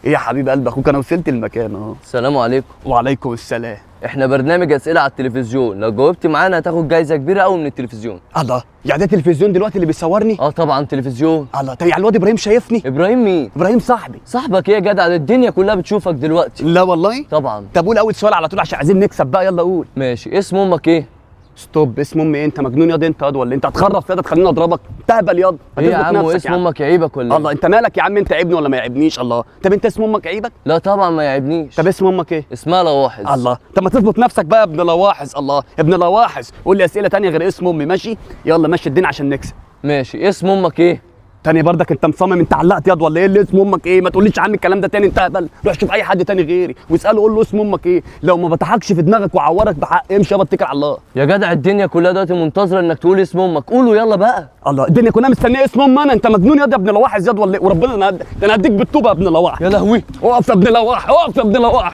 ايه يا حبيب قلب اخوك، انا وصلت المكان اهو. السلام عليكم. وعليكم السلام. احنا برنامج اسئله على التلفزيون، لو جاوبت معانا هتاخد جايزه كبيره قوي من التلفزيون. الله، يعني ده تلفزيون دلوقتي اللي بيصورني؟ اه طبعا تلفزيون. الله، طب يعني الواد ابراهيم شايفني؟ ابراهيم مين؟ ابراهيم صاحبي. صاحبك ايه يا جدع؟ ده الدنيا كلها بتشوفك دلوقتي. لا والله؟ طبعا. طب قول اول سؤال على طول عشان عايزين نكسب بقى، يلا قول. ماشي، اسم امك ايه؟ ستوب، اسم امي ايه؟ انت مجنون ياض انت ياض ولا انت هتخرف ياض تخليني اضربك؟ تهبل ياض. ايه يا عم، اسم امك يعيبك ولا الله، انت مالك يا عم؟ انت عيبني ولا ما يعيبنيش؟ الله، طب انت اسم امك عيبك؟ لا طبعا ما يعيبنيش. طب اسم امك ايه؟ اسمها لواحظ. الله، طب ما تظبط نفسك بقى يا ابن لواحظ. الله يا ابن لواحظ، قول لي اسئله تانية غير اسم امي ماشي؟ يلا مشي الدنيا عشان نكسب. ماشي، اسم امك ايه؟ تاني بردك انت مصمم؟ انت علقت ياض ولا ايه؟ اللي اسم امك ايه؟ ما تقوليش عني الكلام ده تاني، انت هبل. روح شوف اي حد تاني غيري واساله، قول له اسم امك ايه. لو ما بتحكش في دماغك وعورك بحق امشي يابا، اتكل على الله. يا جدع الدنيا كلها دلوقتي منتظره انك تقول اسم امك، قوله يلا بقى. الله، الدنيا كلها مستنيه اسم امي انا؟ انت مجنون ياض يا ابن لواحظ ياض ولا ايه؟ وربنا انا هديك بالطوبه يا ابن لواحظ. يا لهوي، اقف يا ابن لواحظ، اقف يا ابن لواحظ.